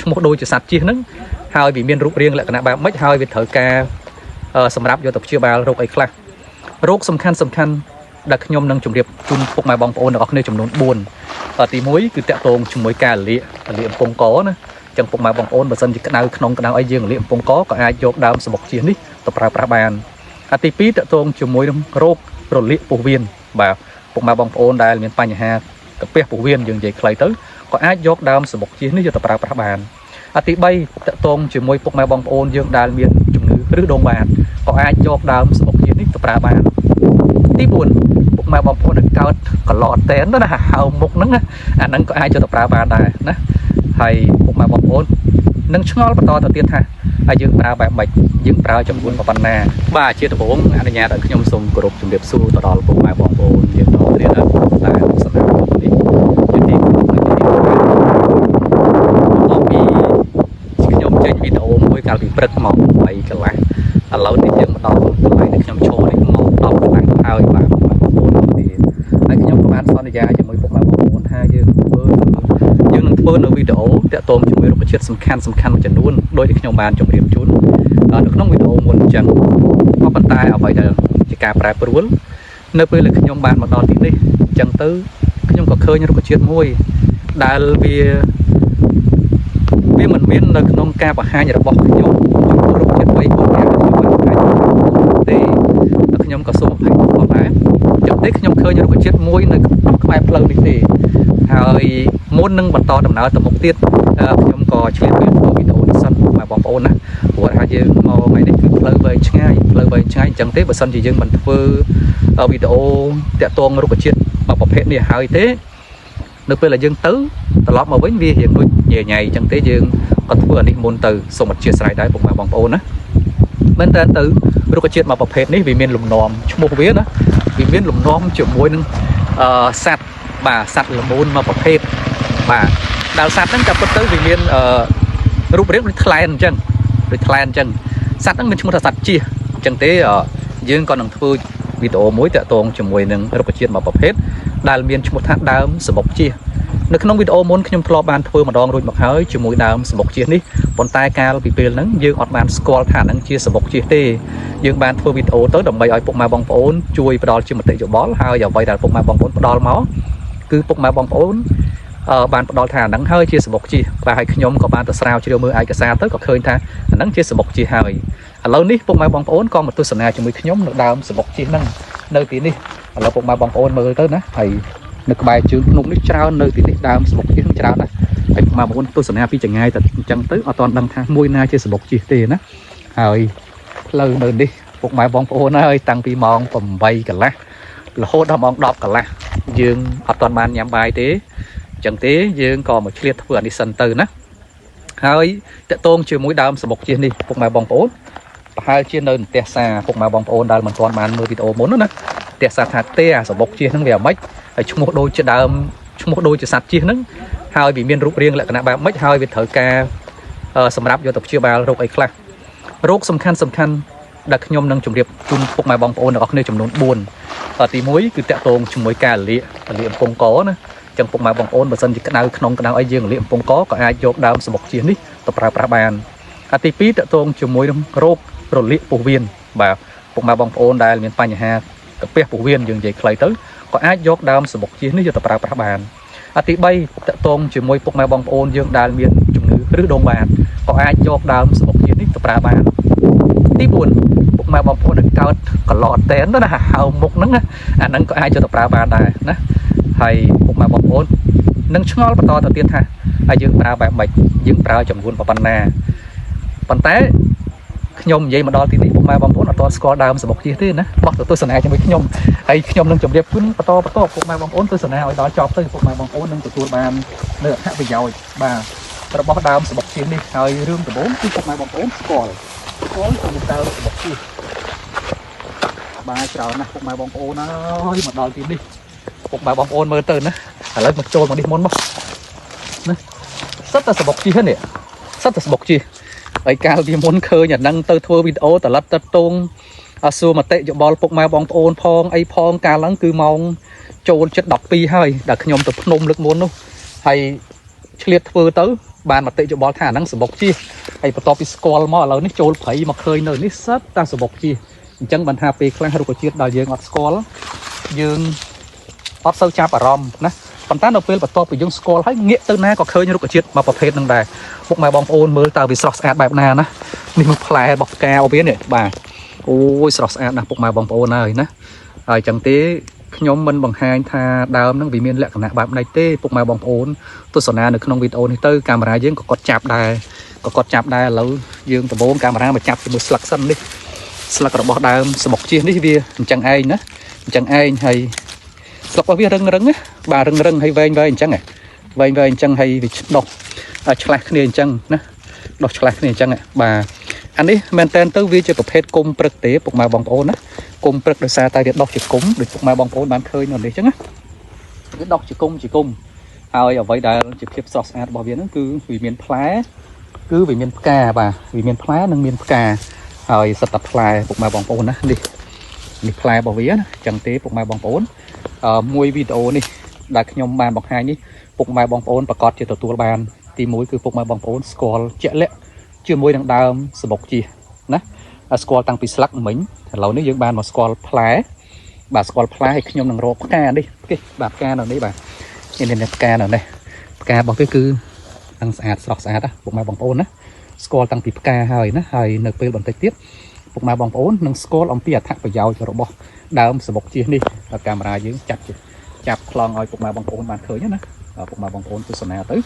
ឈ្មោះដូចជាសត្វជិះហ្នឹងហើយវាមានរូបរាងលក្ខណៈបែបម៉េចហើយវាត្រូវការសម្រាប់យកទៅព្យាបាលរោគអីខ្លះរោគសំខាន់ដែលខ្ញុំនឹងជម្រាបជូនពុកម៉ែបងប្អូនទាំងអស់គ្នាចំនួន4ទី1គឺតាក់ទងជាមួយការលាកអំពង់កណាចឹងពុកម៉ែបងប្អូនបើសិនជាក្តៅក្នុងក្តៅអីយើងលាកអំពង់កក៏អាចយកដើមសបុកជៀសនេះទៅប្រើប្រាស់បានទី2តាក់ទងជាមួយនឹងរោគរលាកពោះវៀនបាទពុកម៉ែបងប្អូនដែលមានបញ្ហាកាពះពោះវៀនយើងនិយាយខ្លីទៅក៏អាចយកដើមសបុកជៀសនេះយកទៅប្រើប្រាស់បានទី3តាក់ទងជាមួយពុកម៉ែបងប្អូនយើងដែលមានជំងឺឬដងបាតក៏អាចយកដើមសបុកជៀសនេះទៅប្រើបានទី4ពុកម៉ែបងប្អូនដែលកើតកឡតតែនណាហៅមុខហ្នឹងអាហ្នឹងក៏អាចយកទៅប្រើបានដែរណាហើយពុកម៉ែបងប្អូននឹងឆ្ងល់បន្តទៅទៀតថាហើយយើងប្រើបែបម៉េចយើងប្រើចំនួនប៉ុណ្ណាបាទជាដំបូងអនុញ្ញាតឲ្យខ្ញុំសូមគោរពជំរាបសួរទៅដល់ពុកម៉ែបងប្អូនយើងទាំងអស់គ្នាដែលស្ដាប់នេះជាទីគោរពនិងជាទីគោរពមកពីខ្ញុំចេញវីដេអូមួយកាលពីព្រឹកមក3កន្លះឥឡូវនេះយើងមកដល់កន្លែងដែលខ្ញុំឈរនេះមក10កន្លះហើយបាទបងប្អូននេះហើយខ្ញុំក៏បានសន្យាជាមួយពុកម៉ែបងប្អូនថាយើងនឹងធ្វើនៅវីដេអូតាក់ទងជាមួយរុក្ខជាតិសំខាន់មួយចំនួនដោយដែលខ្ញុំបានជម្រាបជូននៅក្នុងវីដេអូមុនអញ្ចឹងក៏ប៉ុន្តែអ្វីដែលជាការប្រែប្រួលនៅពេលដែលខ្ញុំបានមកដល់ទីនេះអញ្ចឹងទៅខ្ញុំក៏ឃើញរុក្ខជាតិមួយដែលវាមិនមាននៅក្នុងការបង្ហាញរបស់ខ្ញុំចំពោះរុក្ខជាតិ3 4យ៉ាងដែលខ្ញុំបានបង្ហាញទេខ្ញុំក៏សូមអភ័យទោសផងដែរចឹងទេខ្ញុំឃើញរុក្ខជាតិមួយនៅក្បែរផ្លូវនេះទេហើយមុននឹងបន្តដំណើរទៅមុខទៀតខ្ញុំក៏ឆ្លៀតពេលធ្វើវីដេអូនេះសិនមកបងប្អូនណាព្រោះថាយើងមកថ្ងៃនេះគឺផ្លូវវែងឆ្ងាយអញ្ចឹងទេបើសិនជាយើងមិនធ្វើវីដេអូតាក់ទងរុក្ខជាតិប្រភេទនេះហើយទេនៅពេលដែលយើងទៅត្រឡប់មកវិញវារៀងដូចញ៉ៃអញ្ចឹងទេយើងក៏ធ្វើអានេះមុនទៅសូមអធិស្ឋានដែរពុកម៉ែបងប្អូនណាមែនតើទៅរុក្ខជាតិមួយប្រភេទនេះវាមានលំនាំឈ្មោះវាណាវាមានលំនាំជាមួយនឹងសត្វបាទសត្វល្មូនមួយប្រភេទបាទដល់សត្វហ្នឹងតែពិតទៅវាមានរូបរាងដូចថ្លែនអញ្ចឹងសត្វហ្នឹងមានឈ្មោះថាសត្វជៀសអញ្ចឹងទេយើងក៏នឹងធ្វើវីដេអូមួយតាក់ទងជាមួយនឹងរុក្ខជាតិមួយប្រភេទដែលមានឈ្មោះថាដើមសបុកជៀសនៅក្នុងវីដេអូមុនខ្ញុំធ្លាប់បានធ្វើម្ដងរួចមកហើយជាមួយដើមសបុកជៀសនេះប៉ុន្តែកាលពីពេលហ្នឹងយើងអត់បានស្គាល់ថាហ្នឹងជាសបុកជៀសទេយើងបានធ្វើវីដេអូទៅដើម្បីឲ្យពុកម៉ែបងប្អូនជួយផ្ដល់ជាមតិយោបល់ហើយអ្វីដែលពុកម៉ែបងប្អូនផ្ដល់មកគឺពុកម៉ែបងប្អូនបានផ្ដល់ថាហ្នឹងហើយជាសបុកជិះបាទហើយខ្ញុំក៏បានទៅស្រាវជ្រាវមើលឯកសារទៅក៏ឃើញថាហ្នឹងជាសបុកជិះហើយឥឡូវនេះពុកម៉ែបងប្អូនក៏មកទស្សនាជាមួយខ្ញុំនៅដើមសបុកជិះហ្នឹងនៅទីនេះឥឡូវពុកម៉ែបងប្អូនមើលទៅណាហើយនៅក្បែរជើងភ្នំនេះច្រើននៅទីនេះដើមសបុកជិះហ្នឹងច្រើនណាស់ហើយពុកម៉ែបងប្អូនទស្សនាពីចម្ងាយតែអញ្ចឹងទៅអត់ទាន់ដឹងថាមួយណាជាសបុកជិះទេណាហើយផ្លូវនៅនេះពុកម៉ែបងប្អូនហើយតាំងពីម៉ោង8កន្លះរហូតដល់ម៉ោង10កន្លះយើងអត់ទាន់បានញ៉ាំបាយទេអញ្ចឹងទេយើងក៏មកឆ្លៀតធ្វើអានេះសិនទៅណាហើយតកតងជាមួយដើមសបុកជិះនេះពុកម៉ែបងប្អូនប្រហែលជានៅផ្ទះសាពុកម៉ែបងប្អូនដែលមិនទាន់បានមើលវីដេអូមុនណាផ្ទះសាថាទេអាសបុកជិះហ្នឹងវាអាម៉េចហើយឈ្មោះដូចជាដើមឈ្មោះដូចជាសត្វជិះហ្នឹងហើយវាមានរូបរាងលក្ខណៈបែបម៉េចហើយវាត្រូវការសម្រាប់យកទៅព្យាបាលរោគអីខ្លះរោគសំខាន់ដែលខ្ញុំនឹងជម្រាបជូនពុកម៉ែបងប្អូនទាំងអស់គ្នាចំនួន4ទី1គឺតាក់ទងជាមួយការលាកអំពង់កណាចឹងពុកម៉ែបងប្អូនបើសិនជាក្តៅក្នុងក្តៅអីយើងលាកអំពង់កក៏អាចយកដើមសបុកជៀសនេះទៅប្រើប្រាស់បានទី2តាក់ទងជាមួយនឹងរោគរលាកពោះវៀនបាទពុកម៉ែបងប្អូនដែលមានបញ្ហាកាពះពោះវៀនយើងនិយាយខ្លីទៅក៏អាចយកដើមសបុកជៀសនេះយកទៅប្រើប្រាស់បានទី3តាក់ទងជាមួយពុកម៉ែបងប្អូនយើងដែលមានជំងឺឬដងបាតក៏អាចយកដើមសបុកជៀសនេះទៅប្រើបានទី4ពុកម៉ែបងប្អូនដែលកើតកឡតតែនណាហៅមុខហ្នឹងអាហ្នឹងក៏អាចយកទៅប្រើបានដែរណាហើយពុកម៉ែបងប្អូននឹងឆ្ងល់បន្តទៅទៀតថាហើយយើងប្រើបែបម៉េចយើងប្រើចំនួនប៉ុណ្ណាប៉ុន្តែខ្ញុំនិយាយមកដល់ទីនេះពុកម៉ែបងប្អូនអត់ទាន់ស្គាល់ដើមសបុកជិះទេណាបោះទៅទស្សនាជាមួយខ្ញុំហើយខ្ញុំនឹងជម្រាបជូនបន្តពុកម៉ែបងប្អូនទស្សនាឲ្យដល់ចប់ទៅពុកម៉ែបងប្អូននឹងទទួលបាននៅអត្ថប្រយោជន៍បាទរបស់ដើមសបុកជិះនេះហើយរឿងដំបូងគឺពុកម៉ែបងប្អូនស្គាល់ជាមួយដើមសបុកជិះបាទច្រើនណាស់ពុកម៉ែបងប្អូនហើយមកដល់ទីនេះពុកម៉ែបងប្អូនមើលទៅណាឥឡូវមកចូលមកនេះមុនមកណាសិតតែសបុកជិះនេះសិតតែសបុកជិះហើយកាលពីមុនឃើញអាហ្នឹងទៅធ្វើវីដេអូតលិតតតងសួរមតិយោបល់ពុកម៉ែបងប្អូនផងអីផងកាលហ្នឹងគឺម៉ោងចូលចិត្ត12ហើយដែលខ្ញុំទៅភ្នំលើកមុននោះហើយឆ្លៀតធ្វើទៅ bàn mà tệ cho bó thả năng sử bọc chi hay bắt tọp scroll mà lâu ní trôi phải mà khơi nơi ní sắp ta sử bọc chi chẳng bàn hà pe khang rục chiết đào dương ngọt scroll dương hot sâu chạp ở rom nè còn ta đâu pe bắt tọp dương scroll hay nghĩa từ na có khơi như rục chiết mà bọc hết năng đài buộc mày bong ôn mới tao vì sọt ad bài na nè mình một phai bọc cao biết này bà ôi sọt ad nè buộc mày bong ôn này nè rồi chẳng té nhóm mình bằng hai tha đào nó vì miền lệ cả bạn này tê phục mày bong ôn tôi sổ na được không video này tới camera dương có cột chạp đài lâu dương từ bốn camera mà chạp thì một sạc xanh đi sạc rồi bỏ đào bọc chia đi bia chẳng ai nữa chẳng ai hay sạc bao bia rừng á bà rừng hay vây chẳng này vây chẳng hay vì đọc chặt này chẳng nè đọc chặt này chẳng này bà anh ấy men tên tới vi cho tập hết cung trực tế phục mày bong ôn á cung trực được xa tay để đọc chỉ cúng được phục mày bong ôn bán khơi nào đấy chứ á cái đọc chỉ cung ai ở vậy đại chỉ khiếp sọt ad bảo biến cứ vì miền phá cứ vì miền cà bà vì miền phá nâng miền cà rồi sập tập phai phục mày bong ôn á đi phai bảo vía chẳng tế phục mày bong ôn mùi video này đặt nhom bàn bọc hai nhí phục mày bong ôn và cọt chỉ tổ tua bàn thì mũi cứ phục mày bong ôn scroll chạy lẹ chưa môi đằng đào sờ bọc chi nè scroll tăng pi slack mình lâu nếu dưỡng bàn mà scroll phá bà scroll phá hay nhom đằng rô ca đi cái bà ca nào đấy bà nên ca nào đây ca bằng cái cứ tăng sạt á phục mày bong ôn á scroll tăng pi ca hơi nè hơi nợ pe bằng tay tiếp phục mày bong ôn nâng scroll ông pi thắt vào dầu cho robot đào sờ bọc chi đi là camera dưỡng chặt lon ngồi phục mày bong ôn bàn khởi nhá nè phục mày bong ôn tôi sờ nào tới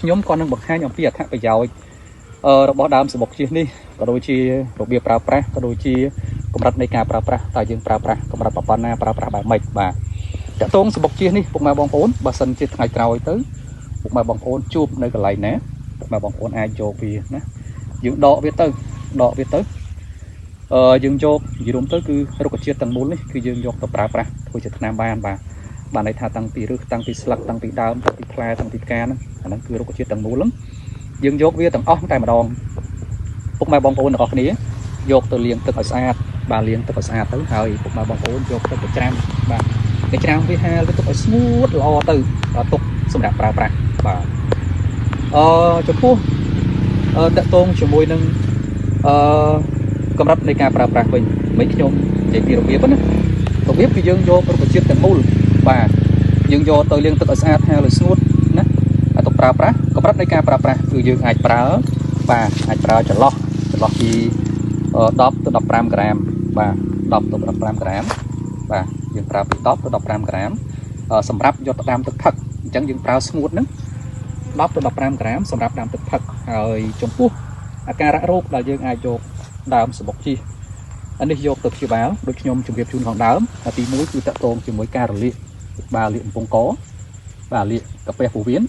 nhóm con nâng bậc hai nhóm pi thắt vào dầu bỏ đám sự bọc chi đi có đôi chi đặc biệt pra có đôi chi công đặt này cả pra tại dương pra công đặt bà na pra bà mệt bà đã tôn sự bọc chi đi phục mày bong ôn bà sân chi ngày trào tới phục mày bong ôn chụp nơi cái này nè phục mày bong ôn ai cho vì nè dương đọ viết tới dương cho gì đúng tới cứ đâu có chia tầng 4 đấy cứ dương cho tập pra thôi chỉ nam ban bà này thà tăng tỷ rước tăng tỷ slack tăng tỷ đám tăng tỷ play tăng tỷ ca nó cứ đâu có chia tầng 4 lắm dương dốt với tầng óc tay mà đòn phục mày bong ôn được này dốt từ liền từ xa bà liền từ xa tới hơi phục mày bong ôn dốt từ cái trang với hai với tục smooth lo từ tục xung đột pra bà cho phu đã tôn cho môi nâng cầmรับในการปราบปรามmình mấy cái nhôm chạy đi đồng biết thì dương vô một chiếc tầng mול bà dương vô từ liên tục xa hay là smooth nè tụcปราบปรามcầmรับในการปราบปรามคือdương aiปราbà aiปราจะล็อกที่top ตัว15 gram bà top ตัว15 gram bà dương ปรา top ตัว15 gram สำหรับยอดดามตึกผักจังdương ปรา smooth นึง top ตัว15 gram สำหรับดามตึกผักហើយចំពោះអាការៈរោគដែលយើងអាចយកដើមសបុកជីអានេះយកទៅព្យាបាលដូចខ្ញុំជម្រាបជូនខាងដើមទី1គឺតកតងជាមួយការរលាកបាទលាកកំពង់កបាទលាកកាពះពោះវៀន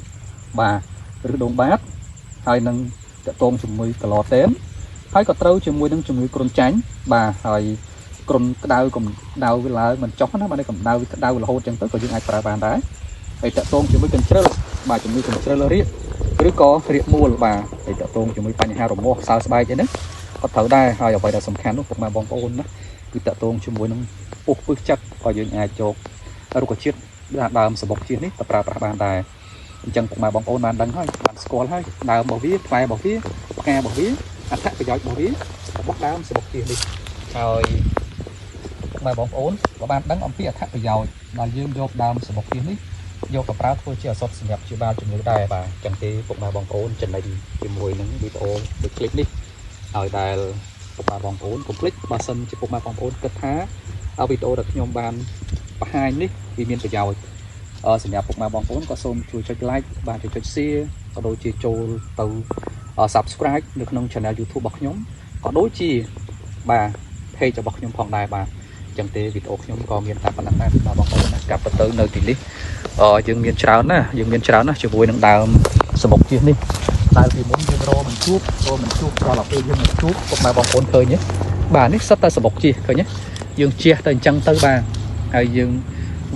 បាទឬដងបាតហើយនឹងតកតងជាមួយកឡតេមហើយក៏ត្រូវជាមួយនឹងជំងឺគ្រុនចាញ់បាទហើយគ្រុនក្តៅកម្ដៅវាឡើងមិនចុះណាបាទកម្ដៅក្តៅរហូតចឹងទៅក៏យើងអាចប្រើបានដែរហើយតកតងជាមួយកញ្ជ្រិលបាទជំងឺកញ្ជ្រិលរាកឬក៏រាកមូលបាទហើយតកតងជាមួយបញ្ហារមាស់សើស្បែកអីហ្នឹងក៏ត្រូវដែរហើយអ្វីដែលសំខាន់នោះពុកម៉ែបងប្អូនណាគឺតកតងជាមួយនឹងពុះពឹសចិត្តក៏យើងអាចយករុក្ខជាតិដើមសបុកជាតិនេះទៅប្រើប្រាស់បានដែរអញ្ចឹងពុកម៉ែបងប្អូនបានដឹងហើយបានស្គាល់ហើយដើមរបស់វាផ្លែរបស់វាផ្ការបស់វាអត្ថប្រយោជន៍របស់វារបស់ដើមសបុកជាតិនេះហើយពុកម៉ែបងប្អូនក៏បានដឹងអំពីអត្ថប្រយោជន៍ដែលយើងយកដើមសបុកជាតិនេះយកទៅប្រើធ្វើជាឱសថសម្រាប់ព្យាបាលជំងឺដែរបាទអញ្ចឹងទេពុកម៉ែបងប្អូនចំណេញជាមួយនឹងវីដេអូដូចคลิปនេះឲ្យដែលពុកម៉ែបងប្អូនកុំភ្លេចបើសិនជាពុកម៉ែបងប្អូនគិតថាវីដេអូដែលខ្ញុំបានបង្ហាញនេះវាមានប្រយោជន៍សម្រាប់ពុកម៉ែបងប្អូនក៏សូមជួយចុច like បាទចុច share ក៏ដូចជាចូលទៅ subscribe នៅក្នុង channel YouTube របស់ខ្ញុំក៏ដូចជាបាទ page របស់ខ្ញុំផងដែរបាទអញ្ចឹងទេវីដេអូខ្ញុំក៏មានតែប៉ុណ្ណឹងដែរបងប្អូនកាប់ទៅនៅទីនេះយើងមានច្រើនណាស់ជាមួយនឹងដើមសបុកជាតិនេះដែលពីមុនយើងរមិនជួបដល់ដល់ពេលយើងមិនជួបពុកម៉ែបងប្អូនឃើញទេបាទនេះសិតតែសបុកជាតិឃើញទេយើងជះទៅអញ្ចឹងទៅបាទហើយយើង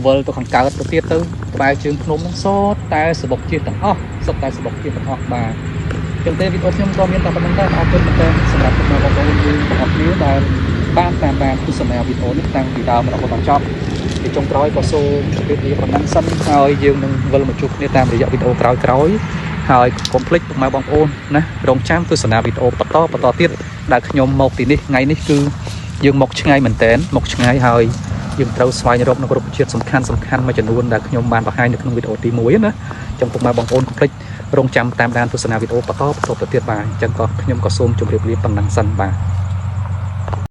វិលទៅខាងកើតទៅទៀតទៅក្បែរជើងភ្នំហ្នឹងសតតែសបុកជាតិទាំងអស់បាទអញ្ចឹងទេវីដេអូខ្ញុំក៏មានតែប៉ុណ្្នឹងដែរអរគុណមែនទែនសម្រាប់ពុកម៉ែបងប្អូនយើងទាំងអស់គ្នាដែលបានតាមដានទស្សនាវីដេអូនេះតាំងពីដើមរហូតដល់ចប់ពីចុងក្រោយក៏សូមជម្រាបលាប៉ុណ្ណឹងសិនហើយយើងនឹងវិលមកជួបគ្នាតាមរយៈវីដេអូក្រោយៗ ហើយកុំភ្លេចពុកម៉ែបងប្អូនណារងចាំទស្សនាវីដេអូបន្តទៀតដែលខ្ញុំមកទីនេះថ្ងៃនេះគឺយើងមកឆ្ងាយមែនតើមកឆ្ងាយហើយយើងត្រូវស្វែងរកនៅរុក្ខជាតិសំខាន់មួយចំនួនដែលខ្ញុំបានបង្ហាញនៅក្នុងវីដេអូទី1ណាចឹងពុកម៉ែបងប្អូនកុំភ្លេចរងចាំតាមដានទស្សនាវីដេអូបន្តទៀតបាទអញ្ចឹងក៏ខ្ញុំក៏សូមជម្រាបលាប៉ុណ្ណឹងសិនបាទ